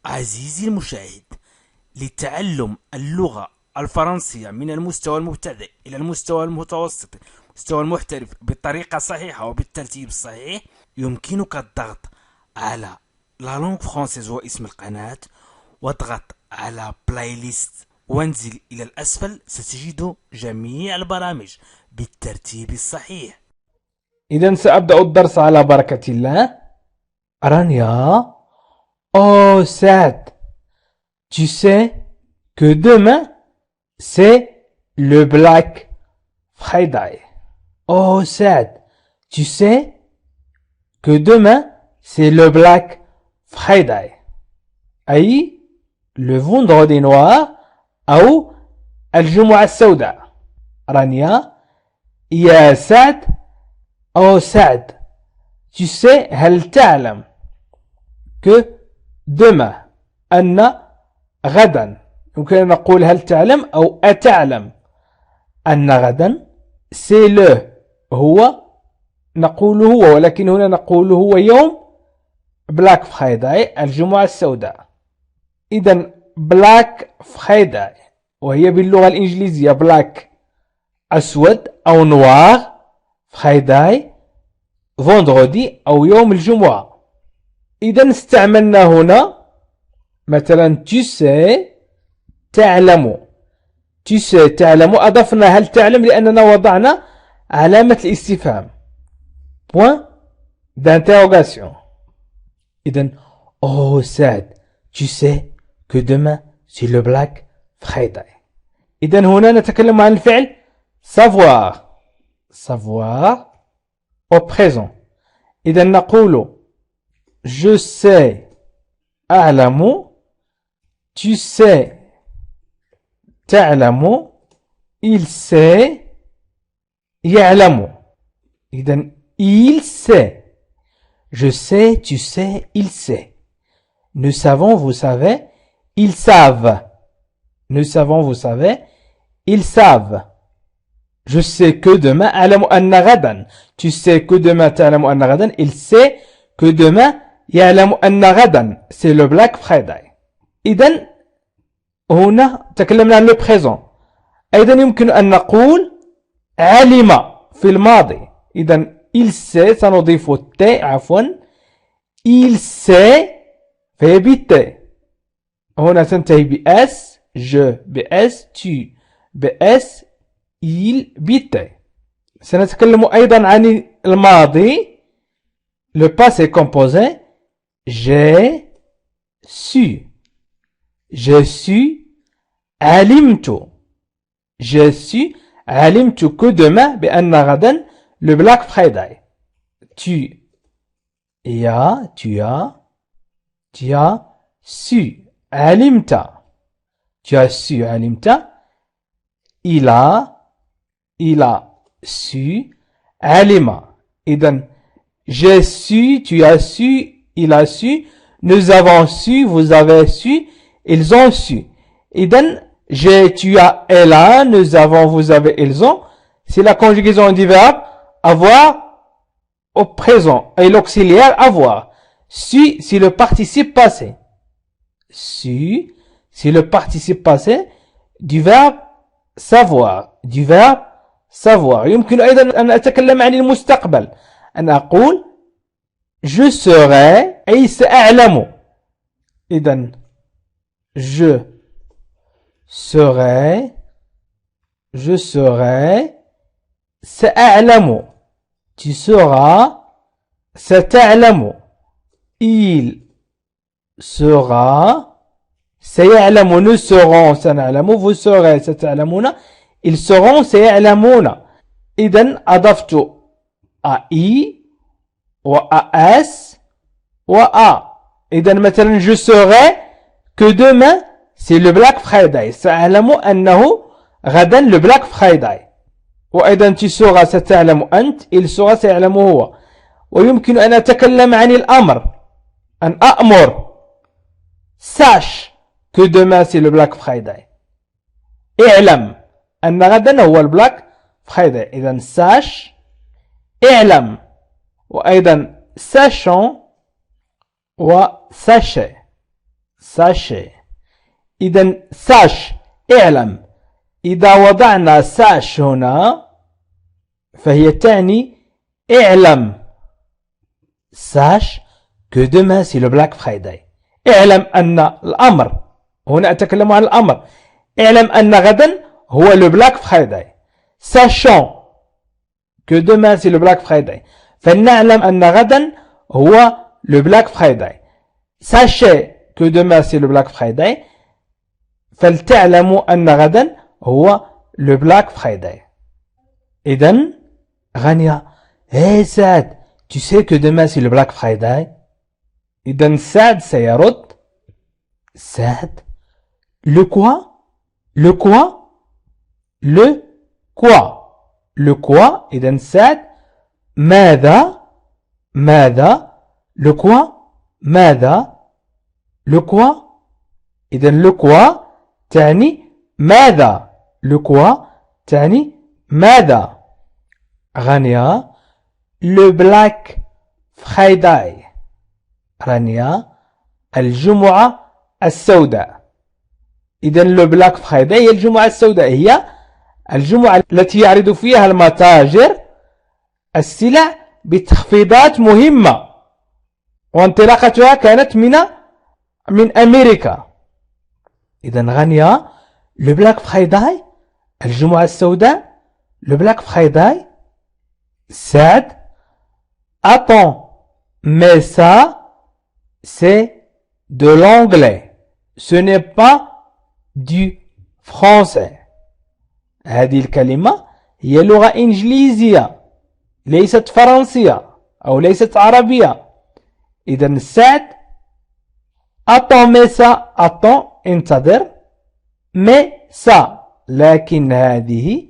عزيزي المشاهد، لتعلم اللغة الفرنسية من المستوى المبتدئ إلى المستوى المتوسط المستوى المحترف بطريقة صحيحة وبالترتيب الصحيح، يمكنك الضغط على لا لونغ فرانسيز واسم القناة، واضغط على بلاي ليست وانزل إلى الأسفل، ستجد جميع البرامج بالترتيب الصحيح. إذا سأبدأ الدرس على بركة الله. رانيا. Oh, Sad, tu sais que demain, c'est le Black Friday. Oh, Sad, tu sais que demain, c'est le Black Friday. أي le vendredi noir أو الجمعة السوداء. رانيا. يا سعد. Oh, سعد, tu sais, هل تعلم que demain أن غدا، يمكن أن نقول هل تعلم أو أتعلم أن غدا c'est le هو، نقول هو، ولكن هنا نقول هو يوم Black Friday الجمعة السوداء. إذن Black Friday وهي باللغة الإنجليزية Black أسود أو Noir، Friday Vendredi أو يوم الجمعة. إذا استعملنا هنا مثلا tu sais تعلم، tu sais تعلم، أضفنا هل تعلم لأننا وضعنا علامة الاستفهام point d'interrogation. إذا oh سعد tu sais que demain c'est le Black Friday. إذا هنا نتكلم عن الفعل savoir، savoir au présent. إذا نقول je sais أعلم، tu sais تعلم، il sait يعلم. إذا il sait، je sais, tu sais, il sait. Nous savons, vous savez, ils savent. Nous savons, vous savez, ils savent. Je sais que demain أعلم أن غدا، tu sais que demain تعلم أن غدا، il sait que demain يعلم أن غدا c'est le Black Friday. إذن هنا تكلمنا عن le présent. أيضا يمكن أن نقول علم في الماضي. إذن il sait سنضيف t عفوا، il sait فهي بالت، هنا تنتهي ب s، je ب s، tu ب s، il بالت. سنتكلم أيضا عن الماضي le passé composé j'ai su، j'ai su علمت، j'ai su علمت que demain بأن غدا le Black Friday. tu as su علمت، tu as su علمت. il a su علم. إذن j'ai su, tu as su, il a su, nous avons su, vous avez su, ils ont su. إذن j'ai, tu as, elle a, nous avons, vous avez, ils ont. C'est la conjugaison du verbe avoir au présent et l'auxiliaire avoir. Su, c'est le participe passé. Su, c'est le participe passé du verbe savoir. Du verbe savoir. يمكن أيضا أن أتكلم عن المستقبل، أن أقول je serai أي سأعلم. إذن je serai سأعلم، tu seras ستعلم، il sera سيعلم، nous serons سنعلم، vous serez ستعلمون، ils seront سيعلمون. إذن أضفت أي وأس وأ. إذن مثلا je serai que demain c'est le Black Friday، سأعلم أنه غدا le Black Friday. وأيضا tu seras ستعلم أنت، il sera سيعلم هو. ويمكن أن أتكلم عن الأمر، أن أأمر sache que demain c'est le Black Friday، اعلم أن غدا هو البلاك فرايداي. إذا sache اعلم، وأيضا sachant و sachez. sachez. إذن sache اعلم. إذا وضعنا sache هنا فهي تعني اعلم. sache que demain c'est le Black Friday. اعلم أن الأمر، هنا أتكلم عن الأمر، اعلم أن غدا هو le Black Friday. sachant que demain c'est le Black Friday، فلنعلم أن غدا هو le Black Friday. sachez que demain c'est le Black Friday، فلتعلموا أن غدا هو le Black Friday. إذن غانيا hey سعد tu sais que demain c'est le Black Friday. إذن سعد سيرد سعد le quoi le quoi le quoi le quoi. إذن سعد ماذا ماذا le quoi ماذا le quoi. إذن le quoi تعني ماذا le quoi تعني ماذا. غانيا le Black Friday غانيا الجمعة السوداء. إذن le Black Friday هي الجمعة السوداء، هي الجمعة التي يعرض فيها المتاجر السلع بتخفيضات مهمة، وانطلاقتها كانت من أمريكا. إذن غانيا le Black Friday الجمعة السوداء le Black Friday. سعد attends mais ça c'est de l'anglais, ce n'est pas du français. هذه الكلمة هي لغة إنجليزية ليست فرنسية أو ليست عربية. إذن سعد attends mais ça attends انتظر mais ça لكن هذه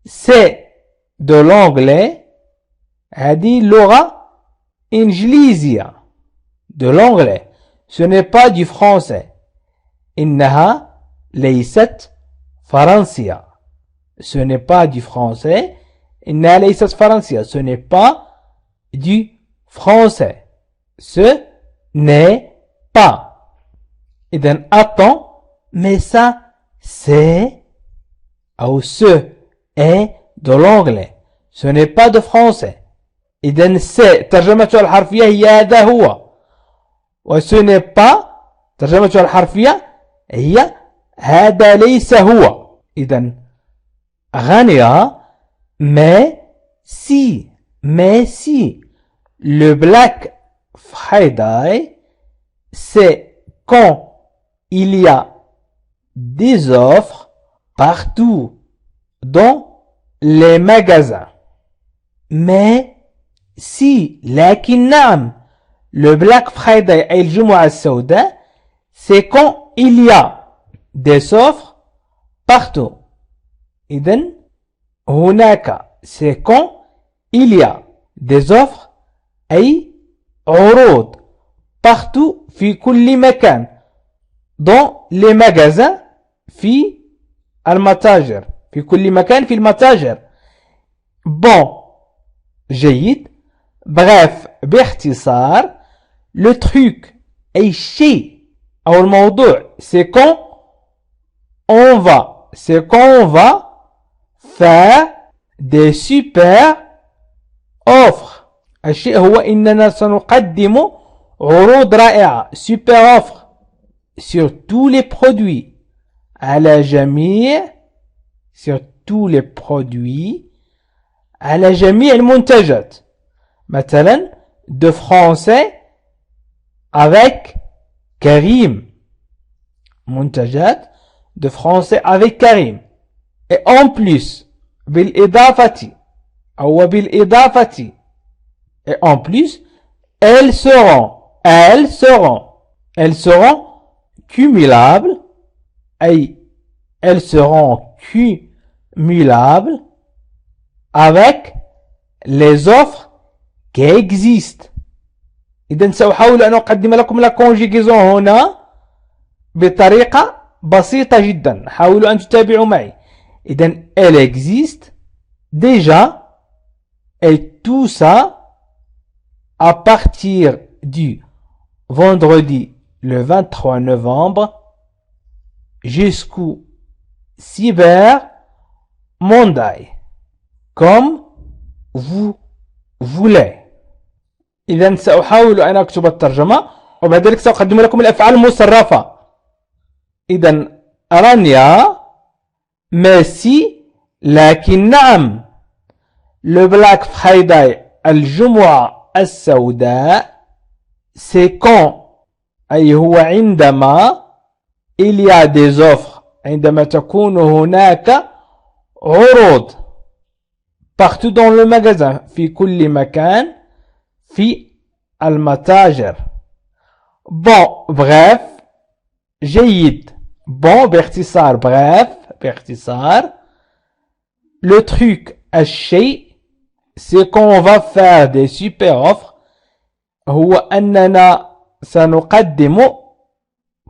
c'est de l'anglais هذه لغة إنجليزية de l'anglais ce n'est pas du français إنها ليست فرنسية. ce n'est pas du français إنها ليست فرنسية. ce n'est pas du français. ce n'est pas. إذن attends mais ça c'est أو ce est de l'anglais ce n'est pas de français. إذن c'est ترجمته الحرفية هي هذا هو، و ce n'est pas ترجمته الحرفية هي هذا ليس هو. إذن غانيا mais si le Black Friday c'est quand il y a des offres partout dans les magasins. mais si لكن نعم le Black Friday أي الجمعة السوداء c'est quand il y a des offres partout. إذن هناك c'est quand il y a des offres أي عروض partout في كل مكان dans les magasins في المتاجر في كل مكان في المتاجر. bon جيد. bref باختصار le truc أي الشيء أو الموضوع c'est quand on va faire des super offres. الشيء هو إننا سنقدم عروض رائعة super offres sur tous les produits على جميع sur tous les produits على جميع المنتجات. مثلا de français avec Karim منتجات de français avec Karim. et en plus بالإضافة أو بالإضافة et en plus elles seront cumulables أي elles seront cumulables avec les offres qui existent. إذن سأحاول أن أقدم لكم la conjugaison هنا بطريقة بسيطة جدا، حاولوا أن تتابعوا معي. إذن elle existe déjà et tout ça à partir du vendredi le 23 novembre jusqu'au Cyber Monday comme vous voulez. إذا سأحاول أن أكتب الترجمة وبعد ذلك سأقدم لكم الأفعال المصرفة. إذا رانيا ميسي لكن نعم. لو بلاك فرايداي الجمعة السوداء سي كون أي هو عندما il y a des offres عندما تكون هناك عروض partout dans le magasin في كل مكان في المتاجر. bon bref جيد bon باختصار bref باختصار le truc الشيء c'est qu'on va faire des super offres هو أننا سنقدم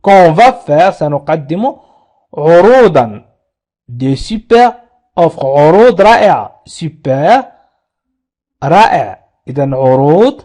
qu'on va faire سنقدم عروضا des super offres عروض رائعة super رائع. إذن عروض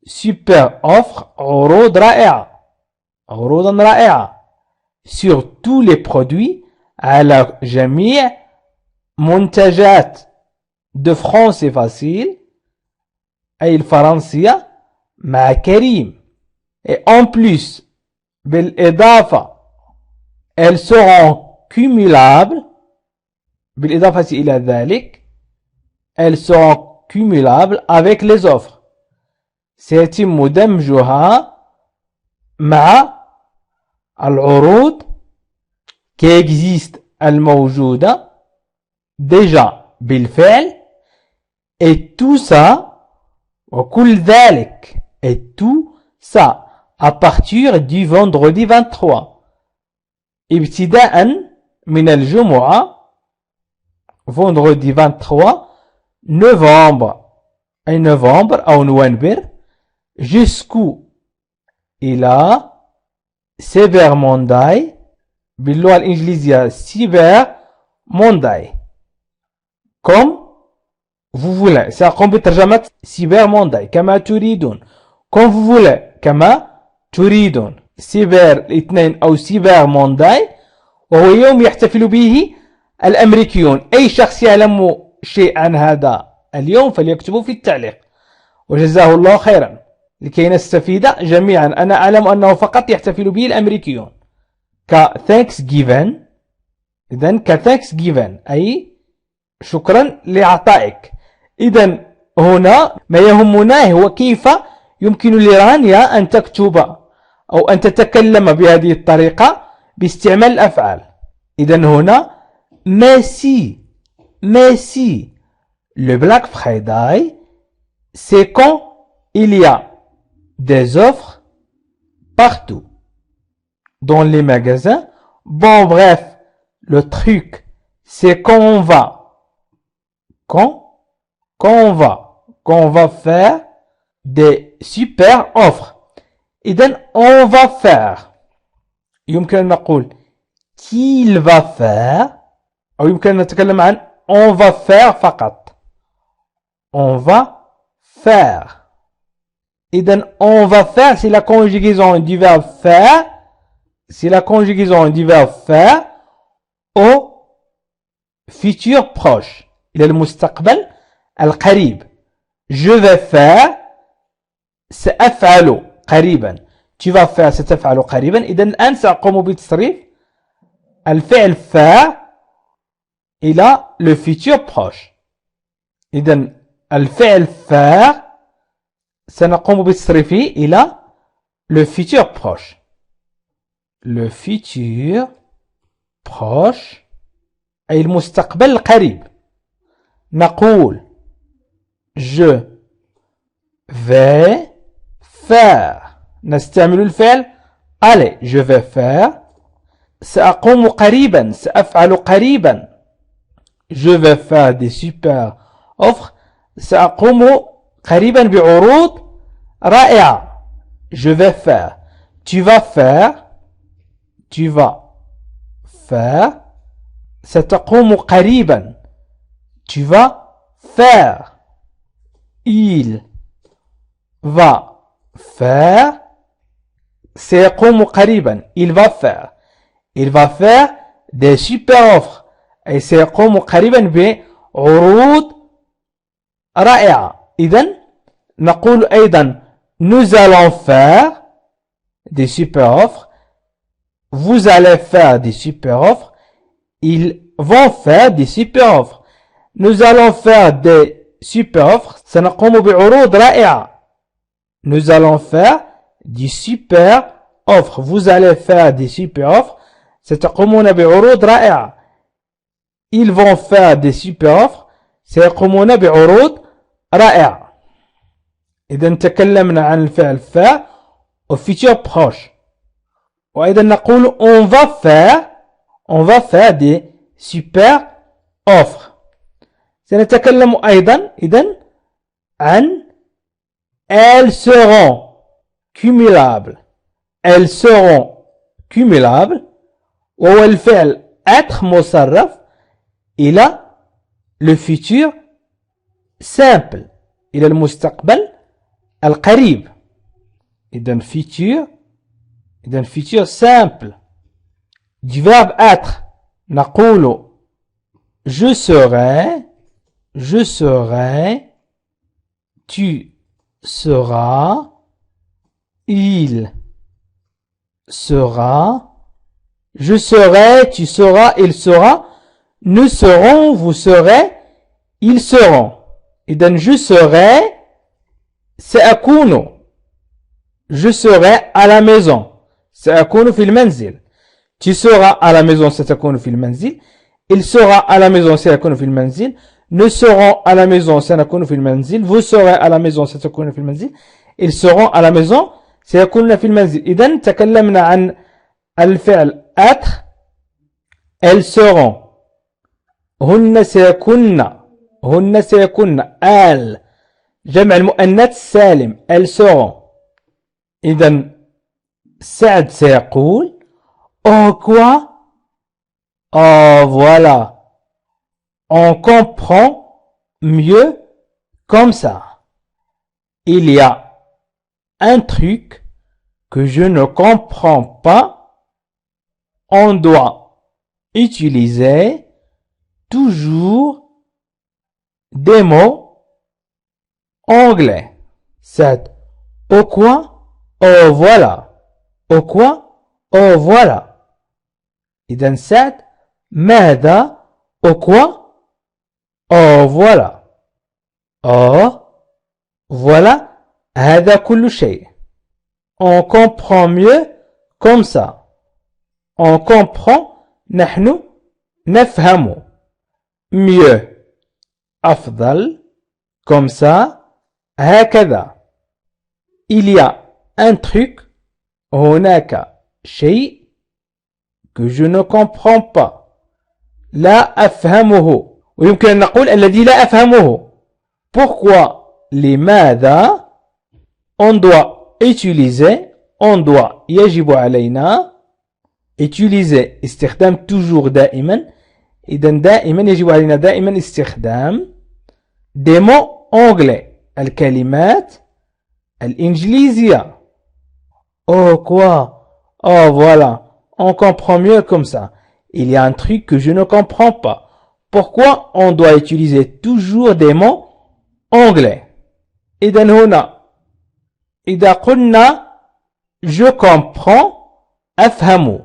super offre عروض رائعة عروضا رائعة sur tous les produits على جميع منتجات de France facile أي الفرنسية مع كريم. et en plus بالإضافة elles seront cumulables بالإضافة إلى ذلك elles seront cumulables avec les offres سيتم دمجها مع العروض qui existe الموجودة déjà بالفعل et tout ça وكل ذلك et tout ça à partir du vendredi 23 ابتداء من الجمعة vendredi 23 novembre أي نوفمبر أو نوفمبر jusqu'au إلى سيبر مونداي باللغة الإنجليزية سيبر مونداي comme vous voulez. سأقوم بترجمة سيبر مونداي كما تريدون comme vous voulez كما تريدون. سيبر الاثنين أو سيبر مونداي وهو يوم يحتفل به الأمريكيون. أي شخص يعلم شيء عن هذا اليوم فليكتبه في التعليق وجزاه الله خيرا لكي نستفيد جميعا. أنا أعلم أنه فقط يحتفل به الأمريكيون كThanksgiving. إذن كThanksgiving أي شكرا لعطائك. إذن هنا ما يهمنا هو كيف يمكن لرانيا أن تكتب أو أن تتكلم بهذه الطريقة باستعمال الأفعال. إذن هنا merci le Black Friday c'est quand il y a des offres partout dans les magasins. bon bref le truc c'est qu'on va faire des super offres. إذن on va faire يمكن أن نقول qu'il va faire أو يمكن أن نتكلم عن on va faire فقط on va faire. إذن on va faire c'est la conjugaison du verbe faire c'est la conjugaison du verbe faire au futur proche إلى المستقبل القريب. je vais faire سأفعل قريبا tu vas faire ستفعل قريبا. إذن الآن سأقوم بتصريف الفعل faire إلى le futur proche. إذن الفعل faire سنقوم بتصريفه إلى le futur proche. le futur proche أي المستقبل القريب. نقول je vais faire نستعمل الفعل allez je vais faire. سأقوم قريبا سأفعل قريبا je vais faire des super offres سأقوم قريبا بعروض رائعة. je vais faire tu vas faire ستقوم قريبا tu vas faire il va faire سيقوم قريبا. Il va faire. Il va faire des super offres. أي سيقوم قريبا بعروض رائعة. إذن نقول أيضا nous allons faire des super offres. Vous allez faire des super offres. Ils vont faire des super offres. Nous allons faire des super offres. سنقوم بعروض رائعة. Nous allons faire des super offres. Vous allez faire des super offres. ستقومون بعروض رائعة. Ils vont faire des super offres. سيقومون بعروض رائعة. إذا تكلمنا عن الفعل faire au futur proche. وأيضا نقول on va faire des super offres. سنتكلم أيضا إذن عن elles seront cumulables. Elles seront cumulables. وهو الفعل être مصرف إلى le futur simple. إلى المستقبل القريب. إذن futur simple. Du verbe être نقول je serai, tu seras, il sera, je serai, tu seras, il sera, nous serons, vous serez, ils seront. إذن je serai سأكون. Je serai à la maison. سأكون في المنزل. Tu seras à la maison ستكون في المنزل. Il sera à la maison سيكون في المنزل. Nous serons à la maison سنكون في المنزل. Vous serez à la maison ستكون في المنزل. Ils seront à la maison سيكونون في المنزل. إذن تكلمنا عن الفعل être. Elles seront. هن سيكون. elles. جمع المؤنث السالم. Elles seront. إذن سعد سيقول oh quoi? Oh voilà. On comprend mieux comme ça. Il y a un truc que je ne comprends pas. On doit utiliser toujours des mots anglais. C'est au quoi? Oh voilà. Au quoi? Oh voilà. إذن سعد ماذا؟ au quoi? Oh voilà. Oh voilà. هذا كل شيء. On comprend mieux comme ça. On comprend. نحن نفهم. mieux. أفضل. comme ça. هكذا. Il y a un truc. هناك شيء que je ne comprends pas. لا أفهمه. ويمكن أن نقول الذي لا أفهمه. Pourquoi? لماذا? On doit utiliser. On doit يجب علينا. utiliser استخدام toujours دائما. إذن دائما يجب علينا دائما استخدام des mots anglais. الكلمات الإنجليزية. Oh quoi? Oh voilà. On comprend mieux comme ça. Il y a un truc que je ne comprends pas. Pourquoi on doit utiliser toujours des mots anglais? إذن هنا إذا قلنا je comprends أفهم.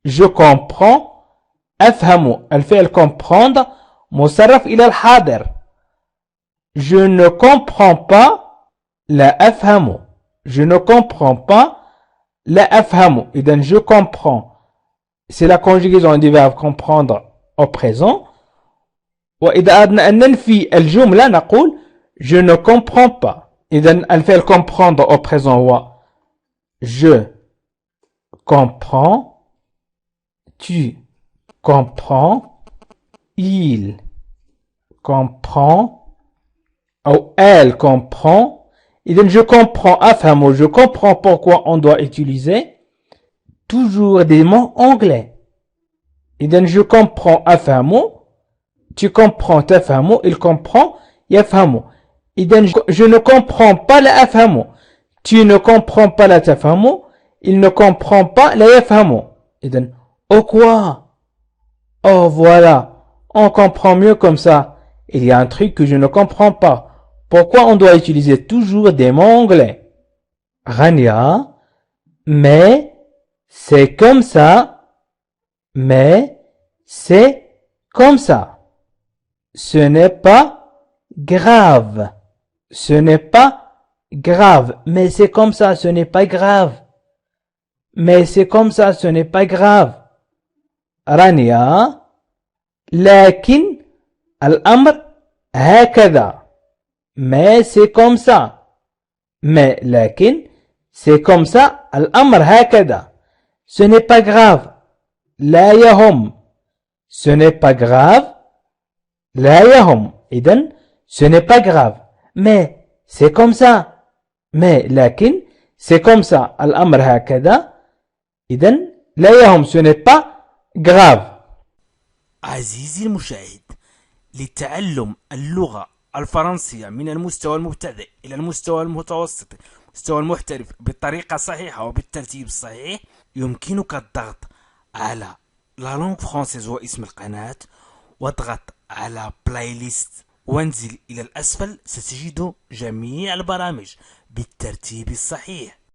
Je comprends أفهم. الفعل comprendre مصرف إلى الحاضر. Je ne comprends pas لا أفهم. Je ne comprends pas لا أفهم. إذن je comprends c'est la conjugaison du verbe comprendre au présent. وإذا أردنا أن ننفي الجملة نقول je ne comprends pas. إذن الفعل comprendre au présent هو je comprends, tu comprends, il comprend ou elle comprend. إذن je comprends أفهم. Je comprends pourquoi on doit utiliser toujours des mots anglais. إذن je comprends أفهم. Tu comprends تفهم. Il comprend يفهم. إذن je ne comprends pas لا أفهم. Tu ne comprends pas لا تفهم. il ne comprend pas لا يفهم. إذن au quoi? Oh voilà, on comprend mieux comme ça. Il y a un truc que je ne comprends pas. Pourquoi on doit utiliser toujours des mots anglais? Rania, mais c'est comme ça. Mais c'est comme ça. Ce n'est pas grave. Ce n'est pas grave. Mais c'est comme ça, ce n'est pas grave. Mais c'est comme ça, ce n'est pas grave. رانيا لكن الأمر هكذا. Mais c'est comme ça. Mais لكن c'est comme ça الأمر هكذا. Ce n'est pas grave. لا يهم. Ce n'est pas grave. لا يهم. إذن ce n'est pas grave. Mais c'est comme ça. Mais لكن c'est comme ça الأمر هكذا. إذن لا يهم. Ce n'est pas grave. عزيزي المشاهد، لتعلم اللغة الفرنسية من المستوى المبتدئ إلى المستوى المتوسط المستوى المحترف بالطريقة الصحيحة وبالترتيب الصحيح، يمكنك الضغط على لا لونغ فرانسيز واسم القناة، واضغط على بلاي ليست وانزل إلى الأسفل، ستجد جميع البرامج بالترتيب الصحيح.